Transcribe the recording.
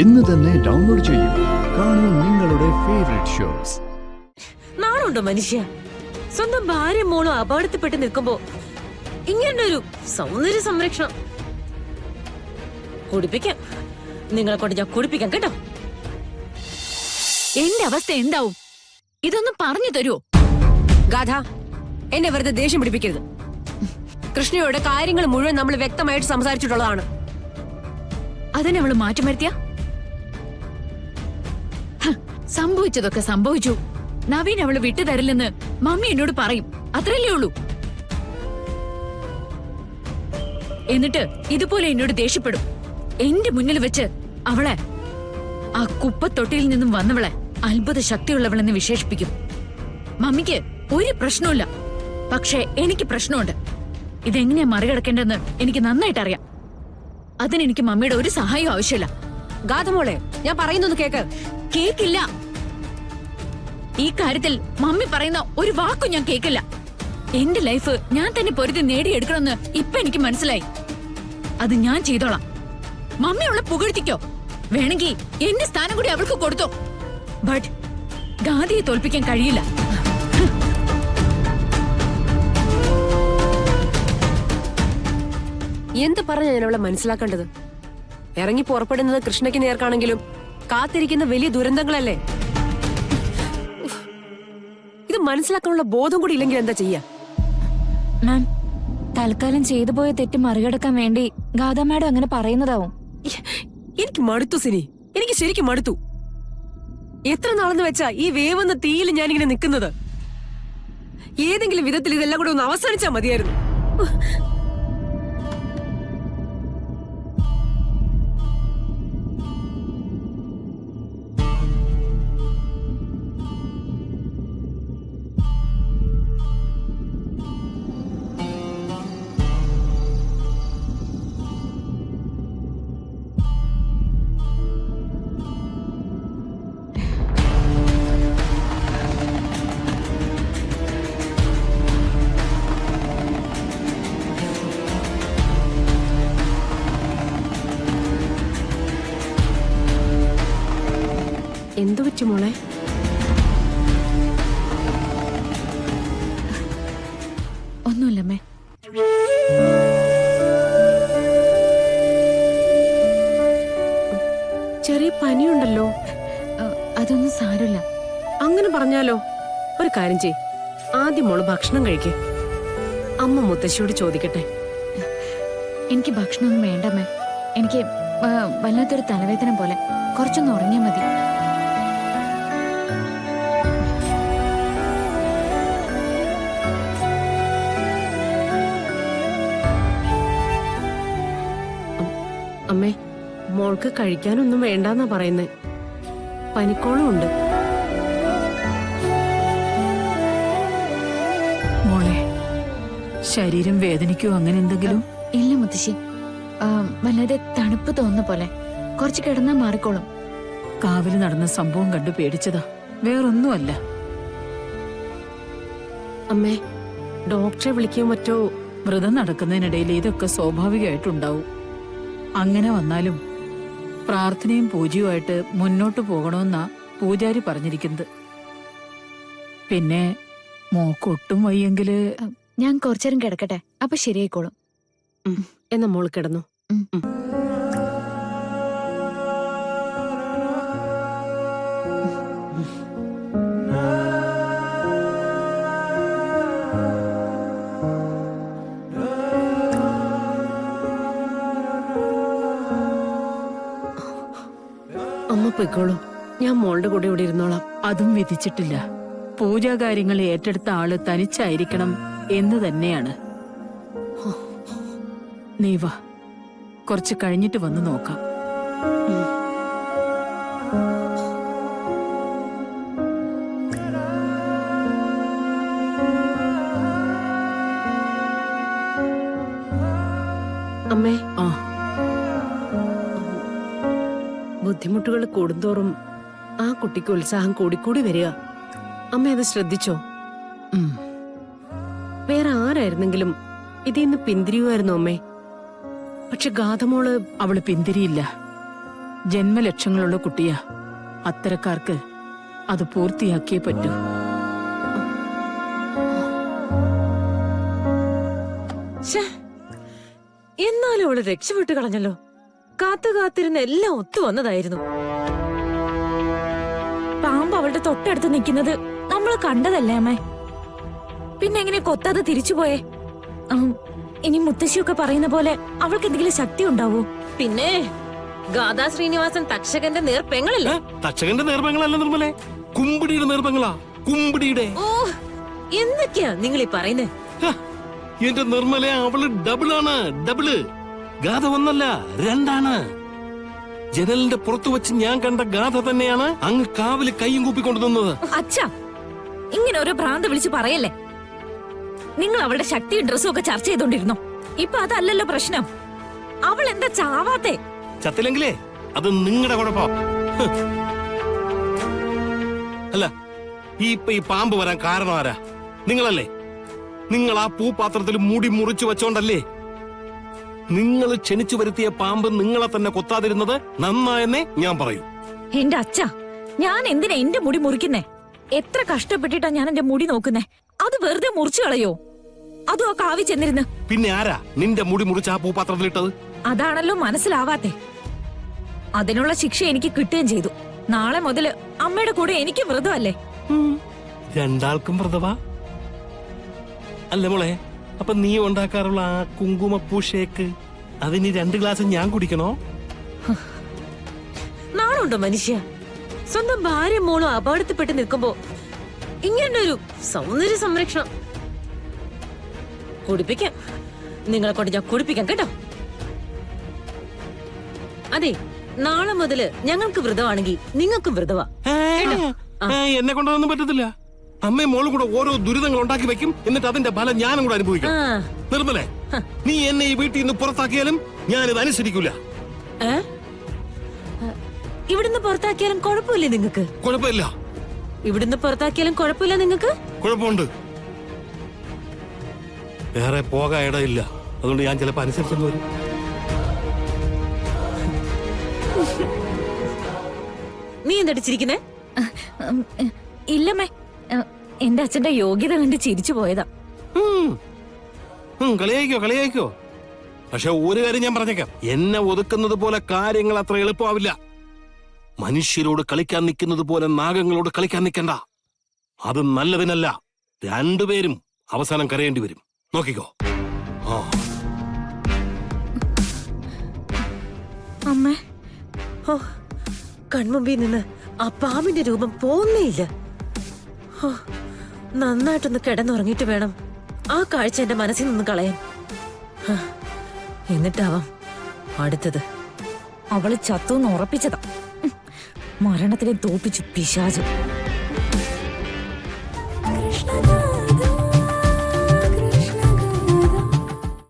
ഇന്ന് തന്നെ ഡൗൺലോഡ് ചെയ്യൂ. കാണൂ നിങ്ങളുടെ ഫേവറേറ്റ് ഷോസ്. നാളുണ്ടോ മനുഷ്യ? സ്വന്തം ഭാര്യ മോളും അപകടത്തിൽപ്പെട്ട് നിൽക്കുമ്പോ ഇങ്ങനൊരു സൗന്ദര്യ സംരക്ഷണം കുടിപ്പിക്കാം. നിങ്ങളെ കൊണ്ട് ഞാൻ കുടിപ്പിക്കാം കേട്ടോ. എന്റെ അവസ്ഥ എന്താവും? ഇതൊന്നും പറഞ്ഞു തരുമോ? ഗാഥ, എന്നെ വെറുതെ ദേഷ്യം പിടിപ്പിക്കരുത്. കൃഷ്ണയോട് കാര്യങ്ങൾ മുഴുവൻ നമ്മൾ വ്യക്തമായിട്ട് സംസാരിച്ചിട്ടുള്ളതാണ്. അതിനെ അവള് മാറ്റം വരുത്തിയ? സംഭവിച്ചതൊക്കെ സംഭവിച്ചു. നവീൻ അവള് വിട്ടുതരില്ലെന്ന് മമ്മി എന്നോട് പറയും. അത്രയല്ലേ ഉള്ളൂ. എന്നിട്ട് ഇതുപോലെ എന്നോട് ദേഷ്യപ്പെടും. എന്റെ മുന്നിൽ വെച്ച് അവളെ, ആ കുപ്പത്തൊട്ടിയിൽ നിന്നും വന്നവളെ അത്ഭുത ശക്തിയുള്ളവളെന്ന് വിശേഷിപ്പിക്കും. മമ്മിക്ക് ഒരു പ്രശ്നമില്ല, പക്ഷേ എനിക്ക് പ്രശ്നമുണ്ട്. ഇതെങ്ങനെയാ മറികടക്കേണ്ടതെന്ന് എനിക്ക് നന്നായിട്ട് അറിയാം. അതിനെനിക്ക് മമ്മിയുടെ ഒരു സഹായവും ആവശ്യമില്ല. ഗാഥമോളെ, ഞാൻ പറയുന്നൊന്ന് കേക്ക്. കേക്കില്ല. ഈ കാര്യത്തിൽ മമ്മി പറയുന്ന ഒരു വാക്കും ഞാൻ കേക്കില്ല. എന്റെ ലൈഫ് ഞാൻ തന്നെ പൊരുതി നേടിയെടുക്കണമെന്ന് ഇപ്പൊ എനിക്ക് മനസ്സിലായി. അത് ഞാൻ ചെയ്തോളാം. മമ്മി അവളെ പുകഴ്ത്തിക്കോ, വേണമെങ്കിൽ എന്റെ സ്ഥാനം കൂടി അവൾക്ക് കൊടുത്തോ. ബട്ട് ഗാന്ധിയെ തോൽപ്പിക്കാൻ കഴിയില്ല. എന്ത് പറഞ്ഞ ഞാൻ അവളെ മനസ്സിലാക്കേണ്ടത്? ഇറങ്ങി പുറപ്പെടുന്നത് കൃഷ്ണയ്ക്ക് നേർക്കാണെങ്കിലും കാത്തിരിക്കുന്ന വലിയ ദുരന്തങ്ങളല്ലേ. ഇത് മനസ്സിലാക്കാനുള്ള ബോധം കൂടി ഇല്ലെങ്കിൽ എന്താ ചെയ്യാ? മാം, തൽക്കാലം ചെയ്തു പോയ തെറ്റ് മറികടക്കാൻ വേണ്ടി ഗാഥ മാഡം അങ്ങനെ പറയുന്നതാവും. എനിക്ക് മടുത്തു സിനി, എനിക്ക് ശരിക്കും മടുത്തു. എത്ര നാളെന്ന് വെച്ചാ ഈ വേവെന്ന തീയിൽ ഞാനിങ്ങനെ നിൽക്കുന്നത്. ഏതെങ്കിലും വിധത്തിൽ ഇതെല്ലാം കൂടെ ഒന്ന് അവസാനിച്ചാ മതിയായിരുന്നു. എന്തു പറ്റി മോളെ? ഒന്നുമില്ലമ്മേ. ചെറിയ പനിയുണ്ടല്ലോ. അതൊന്നും സാരമില്ല. അങ്ങനെ പറഞ്ഞാലോ? ഒരു കാര്യം ചെയ്, ആദ്യം മോള് ഭക്ഷണം കഴിക്കേ. അമ്മ മുത്തശ്ശിയോട് ചോദിക്കട്ടെ. എനിക്ക് ഭക്ഷണമൊന്നും വേണ്ടമ്മേ. എനിക്ക് വല്ലാത്തൊരു തലവേദന പോലെ. കുറച്ചൊന്ന് ഉറങ്ങിയാൽ മതി. അമ്മേ, മോൾക്ക് കഴിക്കാനൊന്നും വേണ്ടെന്നാ പറയുന്നേ. പനിക്കോളം ഉണ്ട്. മോളെ, ശരീരം വേദനിക്കോ അങ്ങനെ എന്തെങ്കിലും? ഇല്ല മുത്തശ്ശി, വല്ലാതെ തണുപ്പ് തോന്നുന്ന പോലെ. കുറച്ച് കിടന്നാ മാറിക്കോളും. കാവില് നടന്ന സംഭവം കണ്ടു പേടിച്ചതാ, വേറൊന്നുമല്ല. അമ്മേ, ഡോക്ടറെ വിളിക്കാൻ പറ്റോ? വ്രതം നടക്കുന്നതിനിടയിൽ ഇതൊക്കെ സ്വാഭാവികമായിട്ടുണ്ടാവും. അങ്ങനെ വന്നാലും പ്രാർത്ഥനയും പൂജയുമായിട്ട് മുന്നോട്ട് പോകണമെന്നാ പൂജാരി പറഞ്ഞിരിക്കുന്നത്. പിന്നെ മോക്കൊട്ടും വയ്യെങ്കില് ഞാൻ കുറച്ചേരം കിടക്കട്ടെ, അപ്പൊ ശരിയായിക്കോളും. എന്നാ മോള് കിടന്നു. അമ്മ പൊയ്ക്കോളൂ, ഞാൻ മോളുടെ കൂടെ ഇവിടെ ഇരുന്നോളാം. അതും വിധിച്ചിട്ടില്ല. പൂജാകാര്യങ്ങൾ ഏറ്റെടുത്ത ആള് തനിച്ചായിരിക്കണം എന്ന് തന്നെയാണ്. നീ വാ, കുറച്ച് കഴിഞ്ഞിട്ട് വന്ന് നോക്കാം. അമ്മേ, ആ, ബുദ്ധിമുട്ടുകൾ കൂടുന്തോറും ആ കുട്ടിക്ക് ഉത്സാഹം കൂടിക്കൂടി വരിക. അമ്മ അത് ശ്രദ്ധിച്ചോ? വേറെ ആരായിരുന്നെങ്കിലും ഇതിന്ന് പിന്തിരിയുമായിരുന്നു അമ്മേ. പക്ഷെ ഗാഥമോള് അവള് പിന്തിരിയില്ല. ജന്മലക്ഷ്യങ്ങളുള്ള കുട്ടിയാ. അത്തരക്കാർക്ക് അത് പൂർത്തിയാക്കിയേ പറ്റൂ. ശ്ശേ, എന്നാലും അവള് രക്ഷപ്പെട്ടു കളഞ്ഞല്ലോ. കാത്തിരുന്ന് എല്ലാം ഒത്തു വന്നതായിരുന്നു. പാമ്പ് അവളുടെ തൊട്ടടുത്ത് നിൽക്കുന്നത് നമ്മൾ കണ്ടതല്ലേ അമ്മേ? പിന്നെ എങ്ങനെ കൊത്താതെ തിരിച്ചുപോയേ? ഇനി മുത്തശ്ശിയൊക്കെ പറയുന്ന പോലെ അവൾക്ക് എന്തെങ്കിലും ശക്തി ഉണ്ടാവോ? പിന്നെ ഗാഥാ ശ്രീനിവാസൻ തക്ഷകന്റെ നേർപ്പെങ്ങളല്ലേ? തക്ഷകന്റെ നേർപ്പങ്ങളല്ല നിർമ്മലേ, കുമ്പിടിയുടെ നേർപ്പങ്ങളാ. കുമ്പിടിയുടെ. ഓ, എന്തൊക്കെയാ നിങ്ങൾ ഈ പറയുന്നേ? എന്റെ നിർമ്മല, അവള് ഡബിളാണ്. ഡബിള്. ഗാഥ ഒന്നല്ല, രണ്ടാണ്. ജനലിന്റെ പുറത്തു വെച്ച് ഞാൻ കണ്ട ഗാഥ തന്നെയാണ് അങ്ങ് കാവില് കൈയും കൂപ്പിക്കൊണ്ടു നിന്നത്. അച്ഛാ, ഇങ്ങനെ ഓരോ ഭ്രാന്ത് വിളിച്ച് പറയല്ലേ. നിങ്ങൾ അവളുടെ ശക്തിയും ഡ്രസ്സും ഒക്കെ ചർച്ച ചെയ്തോണ്ടിരുന്നോ? ഇപ്പൊ അതല്ലല്ലോ പ്രശ്നം. അവൾ എന്താ ചാവാത്തെ? ചത്തില്ലെങ്കിലേ അത് നിങ്ങളുടെ കുഴപ്പം. അല്ല, ഈ പാമ്പ് വരാൻ കാരണം ആരാ? നിങ്ങളല്ലേ? നിങ്ങൾ ആ പൂപാത്രത്തിൽ മുടി മുറിച്ചു വെച്ചോണ്ടല്ലേ നിങ്ങൾ ക്ഷണിച്ചു വരുത്തിയ പാമ്പ് നിങ്ങളെ തന്നെ കൊത്താതിരുന്നത് നന്നായെന്നേ ഞാൻ പറയൂ. എന്റെ അച്ഛാ, ഞാൻ എന്തിനാ എന്റെ മുടി മുറിക്കുന്നേ? എത്ര കഷ്ടപ്പെട്ടിട്ടാ ഞാൻ എന്റെ മുടി നോക്കുന്നേ. അത് വെറുതെ മുറിച്ചു കളയോ? അതും ആ കാവി ചെന്നിരുന്ന്. പിന്നെ ആരാ നിന്റെ മുടി മുറിച്ച് ആ പൂപാത്രത്തിലിട്ടത്? അതാണല്ലോ മനസ്സിലാവാത്തെ. അതിനുള്ള ശിക്ഷ എനിക്ക് കിട്ടുകയും ചെയ്തു. നാളെ മുതല് അമ്മയുടെ കൂടെ എനിക്ക് വ്രതമല്ലേ? രണ്ടാൾക്കും വ്രതവാ? അല്ല മോളെ, അപ്പൊ നീ ഉണ്ടാക്കാറുള്ള ആ കുങ്കുമപ്പൂ ഷേക്ക് അതിന് 2 ഗ്ലാസ് ഞാൻ കുടിക്കണോ? നാളുണ്ടോ മനുഷ്യ? സ്വന്തം ഭാര്യ മോളും അപകടത്തിൽപ്പെട്ട് നിൽക്കുമ്പോ ഇങ്ങനൊരു സൗന്ദര്യ സംരക്ഷണം. കുടിപ്പിക്കാം, നിങ്ങളെ കൊണ്ട് ഞാൻ കുടിപ്പിക്കാം കേട്ടോ. അതെ, നാളെ മുതല് ഞങ്ങൾക്ക് വ്രതമാണെങ്കിൽ നിങ്ങൾക്കും വ്രതവാ. എന്നെ കൊണ്ടൊന്നും പറ്റത്തില്ല. അമ്മയും മോളും കൂടെ ഓരോ ദുരിതങ്ങൾ ഉണ്ടാക്കി വെക്കും, എന്നിട്ട് അതിന്റെ ഫലം ഞാനും കൂടെ അനുഭവിക്കും. നിർമ്മലേ, നീ എന്നെ ഈ വീട്ടിൽ നിന്ന് പുറത്താക്കിയാലും ഞാനിത് അനുസരിക്കൂല. ഇവിടുന്ന് പുറത്താക്കിയാലും കുഴപ്പമില്ലേ നിങ്ങക്ക്? കുഴപ്പമില്ല. ഇവിടുന്ന് പുറത്താക്കിയാലും കുഴപ്പമില്ല നിങ്ങക്ക്? കുഴപ്പമുണ്ട്. വേറെ പോകാൻ ഇടയില്ല. അതുകൊണ്ട് ഞാൻ ചിലപ്പോ അനുസരിച്ചെന്ന് വരും. നീ എന്തടിച്ചിരിക്കുന്നേ? ഇല്ലമ്മേ, എന്റെ അച്ഛന്റെ യോഗ്യത കണ്ട് ചിരിച്ചു പോയതാ. കളിയായിക്കോ. പക്ഷെ ഒരു കാര്യം ഞാൻ പറഞ്ഞേക്കാം, എന്നെ ഒതുക്കുന്നത് പോലെ കാര്യങ്ങൾ അത്ര എളുപ്പമാവില്ല. മനുഷ്യരോട് കളിക്കാൻ നിൽക്കുന്നത് പോലെ നാഗങ്ങളോട് കളിക്കാൻ നിൽക്കണ്ട. അത് നല്ലതിനല്ല. 2 പേരും അവസാനം കരയേണ്ടി വരും. നോക്കിക്കോ. അമ്മേ, ഓ, കൺമുമ്പിൽ നിന്ന് ആ പാമ്പിന്റെ രൂപം പോന്നേയില്ല. നന്നായിട്ടൊന്ന് കിടന്നുറങ്ങിയിട്ട് വേണം ആ കാഴ്ച എന്റെ മനസ്സിൽ നിന്ന് കളയാൻ. എന്നിട്ടാവാം അടുത്തത്. അവള് ചത്തൂന്ന് ഉറപ്പിച്ചതാ. മരണത്തിനെ തോപ്പിച്ചു പിശാചു. കൃഷ്ണ